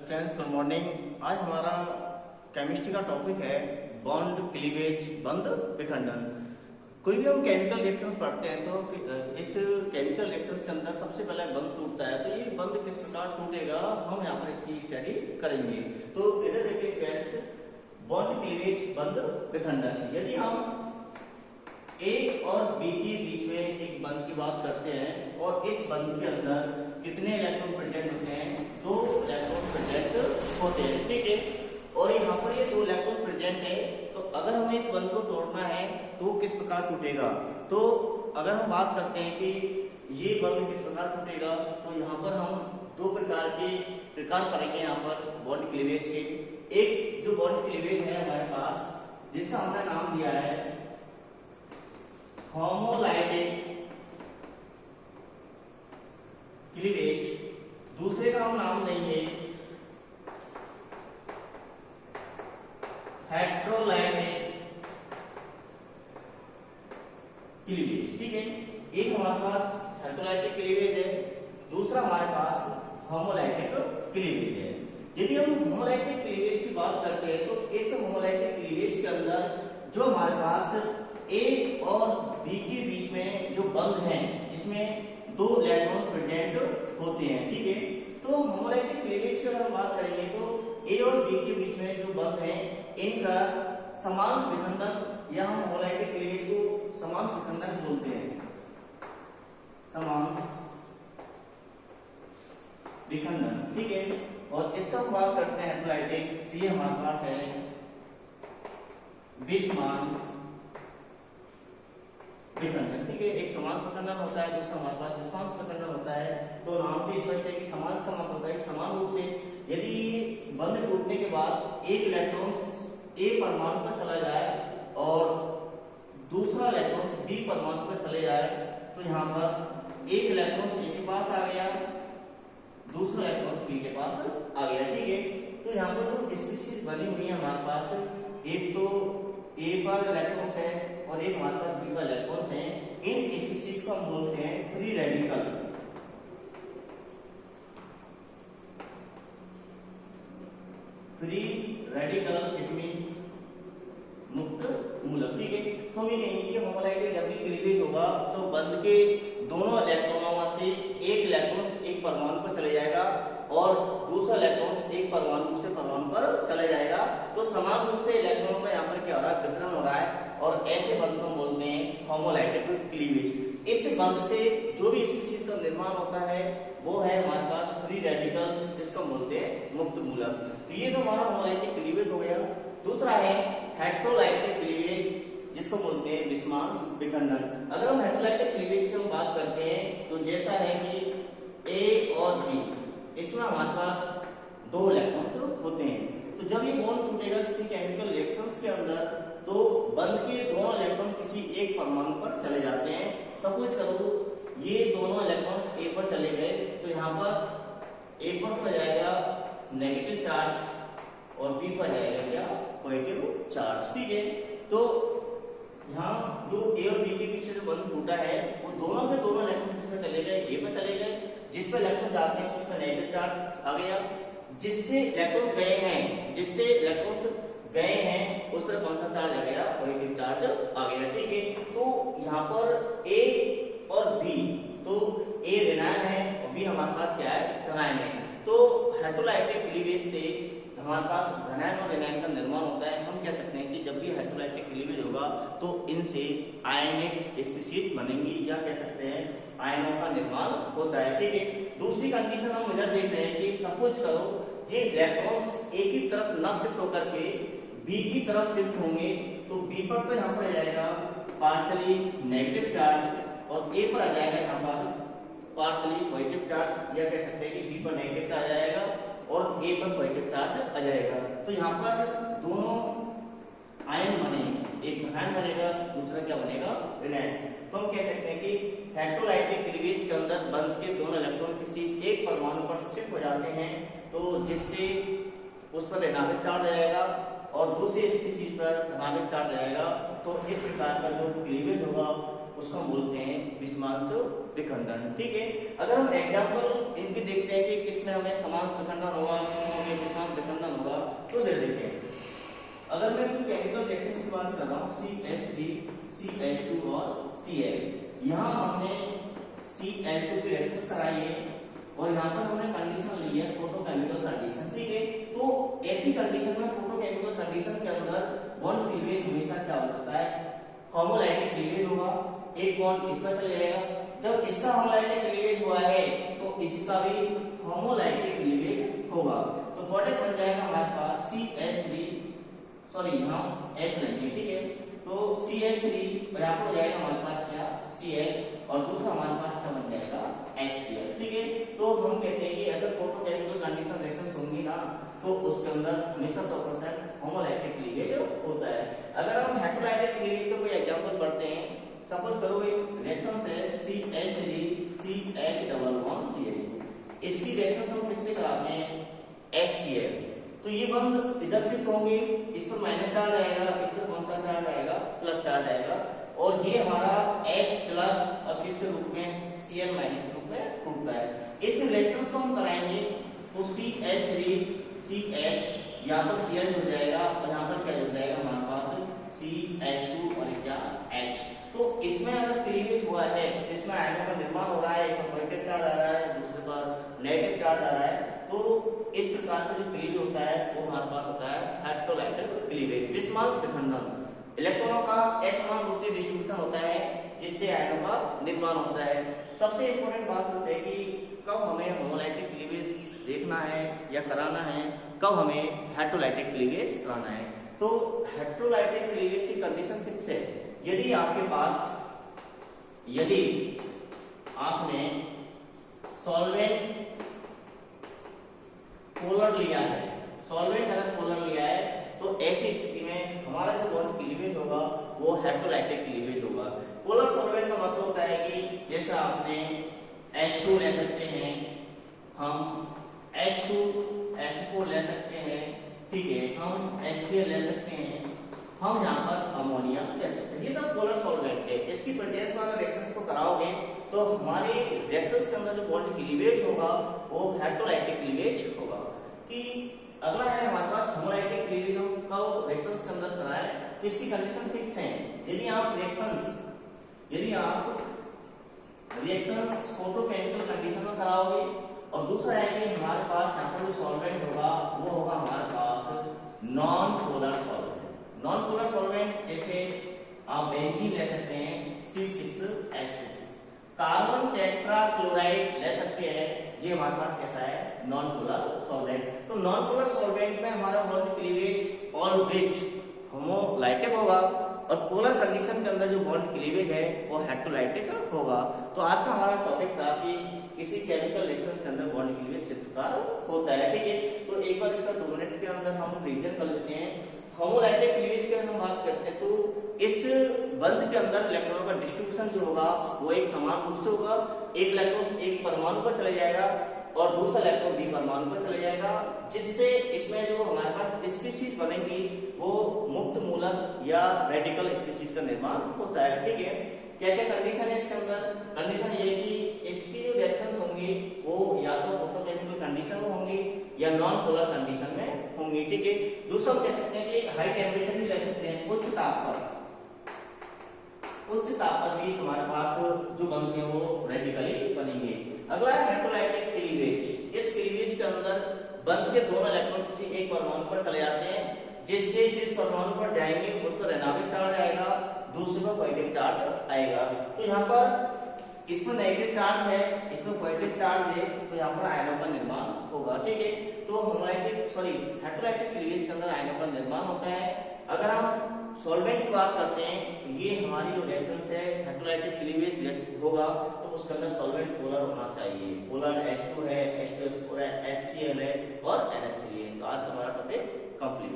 Friends good morning. आज हमारा chemistry का टॉपिक है बॉन्ड क्लीवेज, बंध विखंडन। कोई भी हम केमिकल रिएक्शंस पढ़ते हैं तो इस केमिकल रिएक्शंस के अंदर सबसे पहले बंध टूटता है, तो ये बंध किस प्रकार टूटेगा हम यहाँ पर इसकी स्टडी करेंगे। तो इधर देखिए फ्रेंड्स, बॉन्ड क्लीवेज, बंध विखंडन। यदि हम ए और बी के बीच में एक बंध की बात करते हैं और इस बंध के अंदर कितने इलेक्ट्रॉन प्रेजेंट होते हैं? 2 इलेक्ट्रॉन प्रेजेंट होते हैं, ठीक है। और यहाँ पर ये 2 इलेक्ट्रॉन प्रेजेंट है, तो अगर हमें इस बंध को तोड़ना है तो किस प्रकार टूटेगा? तो अगर हम बात करते हैं कि ये बंध किस प्रकार टूटेगा, तो यहाँ पर हम 2 प्रकार पढ़ेंगे यहाँ पर बॉन्ड क्लीवेज के। एक जो बॉन्ड क्लीवेज है हमारे पास, जिसका हमने नाम दिया है होमोलाइटिक क्लीवेज, दूसरे का हम नाम देंगे हेट्रोलाइटिक क्लीवेज, ठीक है। एक हमारे पास हेट्रोलाइटिक क्लीवेज है, दूसरा हमारे पास होमोलाइटिक क्लीवेज है। यदि हम होमोलाइटिक क्लीवेज की बात करते हैं तो इस होमोलाइटिक क्लीवेज के अंदर जो हमारे पास ए और बी के बीच में जो बंध है जिसमें 2 इलेक्ट्रॉन प्रेजेंट होते हैं, ठीक है। तो होमोलाइटिक क्लीवेज की अगर हम बात करेंगे तो ए और बी के बीच में जो बंध है इनका समांश विखंडन, या हम होमोलाइटिक क्लीवेज को समांश विखंडन बोलते हैं, समांश विखंडन, ठीक है। और इसका हम बात करते हैं हेट्रोलाइटिक, ये हमारे पास है विषमांश विखंडन, ठीक है। एक समांश विखंडन होता है, दूसरा हमारे पास विषमांश विखंडन होता है। तो नाम से स्पष्ट है कि समान समान होता है, समान रूप से यदि बंध टूटने के बाद एक इलेक्ट्रॉन ए परमाणु पर चला जाए और दूसरा इलेक्ट्रॉन बी परमाणु पर चले जाए, तो यहाँ पर एक इलेक्ट्रॉन ए के पास आ गया, दूसरा इलेक्ट्रॉन बी के पास आ गया, ठीक है। तो यहाँ पर जो स्पीशीज बनी हुई है हमारे पास, एक तो ए पर इलेक्ट्रॉन है और एक हमारे पास बी पर इलेक्ट्रॉन है। इन स्पीशीज को हम बोलते हैं free radical, free radical, it means मुक्त मूलक, ठीक है। तो हम ये कहेंगे कि होमोलाइटिक जब भी क्लीवेज होगा तो बंध के दोनों इलेक्ट्रॉनों में से एक इलेक्ट्रॉन एक परमाणु पर चले जाएगा और दूसरा इलेक्ट्रॉन एक परमाणु से परमाणु पर चले जाएगा। तो समान रूप से इलेक्ट्रॉनों का यहाँ पर क्या हो रहा है? वितरण हो रहा है, और ऐसे बंध को बोलते हैं होमोलाइटिक क्लीवेज। इस बंध से जो भी स्पीशीज का निर्माण होता है वो है हमारे पास फ्री रेडिकल्स, जिसको बोलते हैं मुक्त मूलक। तो ये तो हमारा होमोलाइटिक क्लीवेज हो गया। दूसरा है हेट्रोलाइटिक क्लीवेज, जिसको बोलते हैं विषमांश विखंडन। अगर हम हेट्रोलाइटिक क्लीवेज की बात करते हैं तो जैसा है कि ए और बी, इसमें हमारे पास 2 इलेक्ट्रॉन्स होते हैं। तो जब ये बॉन्ड टूटेगा किसी केमिकल रिएक्शंस के अंदर, तो बंध के दोनों इलेक्ट्रॉन किसी एक परमाणु पर चले जाते हैं। सपोज करो ये दोनों इलेक्ट्रॉन्स ए पर चले गए, तो यहाँ पर ए पर हो जाएगा नेगेटिव चार्ज और बी पर जाएगा क्या? पॉजिटिव चार्ज, ठीक है। तो यहाँ जो ए और बी के बीच जो बंध टूटा है वो दोनों के दोनों इलेक्ट्रॉन किसमें चले गए? ए पर चले गए। जिस पर इलेक्ट्रॉन जाते हैं उसमें नेगेटिव चार्ज आ गया, जिससे इलेक्ट्रॉन्स गए हैं उस पर कौन सा चार्ज आ गया? पॉजिटिव चार्ज आ गया, ठीक है। तो यहाँ पर ए और बी, तो ए ऋणायन है और बी हमारे पास क्या है? धनायन है। तो हेट्रोलाइटिक क्लीवेज से हमारे पास धनायन और ऋणायन का निर्माण होता है। हम कह सकते हैं कि जब भी हेट्रोलाइटिक क्लीवेज होगा तो इनसे आयनिक स्पीशीज बनेंगी, या कह सकते हैं आयनों का निर्माण होता है, ठीक है। दूसरी कंडीशन हम इधर देख रहे हैं कि सपोज करो ये इलेक्ट्रॉन्स ए की तरफ न शिफ्ट होकर के बी की तरफ शिफ्ट होंगे, तो बी पर तो यहाँ पर आ जाएगा पार्शियली नेगेटिव चार्ज और ए पर आ जाएगा यहाँ पर पार्शियली पॉजिटिव चार्ज, या कह सकते हैं कि बी पर नेगेटिव चार्ज आएगा और ए पर पॉजिटिव चार्ज आ जाएगा। तो यहाँ पर दोनों आयन बनेंगे, एक धनायन बनेगा, दूसरा क्या बनेगा? ऋणायन। तो हम कह सकते हैं कि हेट्रोलाइटिक क्लीवेज के अंदर बंध के दोनों इलेक्ट्रॉन किसी एक परमाणु पर शिफ्ट हो जाते हैं, तो जिससे उस पर ऋणात्मक चार्ज आएगा और दूसरे स्पीशीज पर धनात्मक चार्ज आएगा। तो इस प्रकार का जो क्लीवेज होगा उसको हम बोलते हैं विषमांश विखंडन। ठीक है, अगर हम एग्जाम्पल इनके देखते हैं कि किसमें हमें समांश विखंडन होगा, किसमें दे देते हैं। अगर मैं कुछ केमिकल रिएक्शंस की बात कर रहा हूँ, CH3, CH2 और Cl, यहाँ हमने Cl2 की रिएक्शंस कराई है और यहाँ पर हमने कंडीशन ली है फोटोकेमिकल कंडीशन, ठीक है। तो ऐसी कंडीशन में फोटोकेमिकल कंडीशन के अंदर बॉन्ड क्लीवेज हमेशा क्या होता है, होमोलाइटिक क्लीवेज होगा। एक बॉन्ड इस पर चल जाएगा, जब इसका होमोलाइटिक क्लीवेज हुआ है तो इसका भी होमोलाइटिक क्लीवेज होगा। तो प्रोडक्ट बन जाएगा हमारे पास CH3, सॉरी यहाँ H नहीं, ठीक है। तो CH3 और यहाँ पर हो जाएगा हमारे पास क्या, Cl, और दूसरा हमारे पास क्या बन जाएगा, HCl, ठीक है। तो हम कहते हैं कि अगर फोटोकेमिकल कंडीशन रिएक्शंस होंगी ना तो उसके अंदर हमेशा 100% होमोलाइटिक क्लीवेज होता है। अगर हम हेटेरोलाइटिक क्लीवेज का कोई एग्जांपल पढ़ते हैं, सपोज करो रिएक्शन है CH3 CH11CH2, इसकी रिएक्शन हम किससे कराते हैं, HCl। तो ये बंद इधर शिफ्ट होंगे, इस पर माइनस चार्ज आएगा, इस पर कौन सा चार्ज आएगा, प्लस चार्ज आएगा, और ये हमारा H प्लस और किसके रूप में, Cl माइनस के रूप में टूटता है। इस रिएक्शन को हम कराएंगे तो CH3 CH या तो Cl हो जाएगा और यहाँ पर क्या हो जाएगा हमारे पास CH2 और क्या H। तो इसमें अगर क्लीवेज हुआ है, इसमें आयनों का निर्माण हो रहा है, एक पर पॉजिटिव चार्ज आ रहा है, दूसरे पर नेगेटिव चार्ज आ रहा है, तो इस प्रकार का जो क्लीवेज होता है वो हमारे पास होता है हेटेरोलाइटिक क्लीवेज। विषमांश विखंडन, इलेक्ट्रॉनों का असमान रूप से डिस्ट्रीब्यूशन होता है जिससे आयनों का निर्माण होता है। सबसे इंपॉर्टेंट बात होती है कि कब हमें होमोलाइटिक क्लीवेज देखना है या कराना है, कब हमें हेटेरोलाइटिक क्लीवेज कराना है। तो हेटेरोलाइटिक क्लीवेज की कंडीशन फिक्स है। यदि आपके पास, यदि आपने सॉल्वेंट पोलर लिया है, सॉल्वेंट अगर पोलर लिया है तो ऐसी स्थिति में हमारा जो बॉन्ड क्लीवेज होगा वो हेटेरोलाइटिक क्लीवेज होगा। पोलर सॉल्वेंट का मतलब होता है कि जैसे आपने H2 ले सकते हैं, हम H2H4 ले सकते हैं, ठीक है, हम HCl ले सकते हैं, हम यहाँ पर अमोनिया ले सकते हैं, ये सब पोलर सॉल्वेंट है। इसकी प्रजेंस वाले रिएक्शंस को कराओगे तो हमारे रिएक्शंस के अंदर जो बॉन्ड क्लीवेज होगा वो हेटेरोलाइटिक क्लीवेज होगा। कि अगला है हमारे पास होमोलाइटिक क्लीवेज, हम कब रिएक्शंस के अंदर कराएं तो इसकी कंडीशन फिक्स है। यदि आप रिएक्शंस फोटोकेमिकल कंडीशन में कराओगे, और दूसरा है कि हमारे पास यहाँ पर जो सॉल्वेंट होगा वो होगा हमारे पास non polar solvent. Non polar solvent जैसे आप बेंजीन ले सकते हैं C6H6, कार्बन टेट्राक्लोराइड ले सकते हैं, ये हमारे पास कैसा है, नॉन पोलर सॉल्वेंट। तो नॉन पोलर सॉल्वेंट में हमारा बॉन्ड क्लीवेज ऑलवेज होमोलाइटिक होगा, और पोलर कंडीशन के अंदर जो बॉन्ड क्लीवेज है वो हेटेरोलाइटिक होगा। तो आज का हमारा टॉपिक था कि किसी केमिकल रिएक्शन के अंदर बॉन्ड क्लीवेज किस प्रकार होता है, ठीक है। तो एक बार इसका 2 मिनट के अंदर हम रिवीजन कर लेते हैं। होमोलाइटिक क्लीवेज की हम बात करते हैं तो इस बंध के अंदर इलेक्ट्रॉनों का डिस्ट्रीब्यूशन जो होगा वो एक समान रूप से होगा। एक इलेक्ट्रॉन एक परमाणु पर चले जाएगा और दूसरा इलेक्ट्रॉन बी परमाणु पर चले जाएगा, जिससे इसमें जो हमारे पास स्पीशीज बनेंगी वो मुक्त मूलक या रेडिकल स्पीशीज का निर्माण होता है, ठीक है। क्या क्या कंडीशन है इसके अंदर, कंडीशन ये है कि इसकी जो रिएक्शंस होंगी वो या तो फोटोकेमिकल कंडीशन में होंगी या नॉन पोलर कंडीशन में होंगी, ठीक है। दूसरा हम कह सकते हैं कि हाई टेम्परेचर भी ले सकते हैं, उच्च ताप पर भी तुम्हारे पास जो बनते हैं वो रेडिकली बनेंगे। अगला है हेटेरोलाइटिक क्लीवेज। इस क्लीवेज के अंदर बंध के दोनों इलेक्ट्रॉन किसी एक परमाणु पर चले जाते हैं, जिससे जिस परमाणु पर जाएंगे उस पर ऋणात्मक चार्ज आएगा, दूसरे पर पॉजिटिव चार्ज आएगा। तो यहाँ पर इसमें नेगेटिव चार्ज है, इसमें पॉजिटिव चार्ज है, तो यहाँ पर आयनों का निर्माण होगा, ठीक है। तो हेटेरोलाइटिक क्लीवेज के अंदर आयनों का निर्माण होता है। अगर हम सॉल्वेंट की बात करते हैं तो ये हमारी जो रिएक्शंस है हेटेरोलाइटिक क्लीवेज होगा तो उसके अंदर सॉल्वेंट पोलर होना चाहिए। पोलर H2 है, H2SO4 है, HCl है और NH3 है। तो आज हमारा टॉपिक कंप्लीट।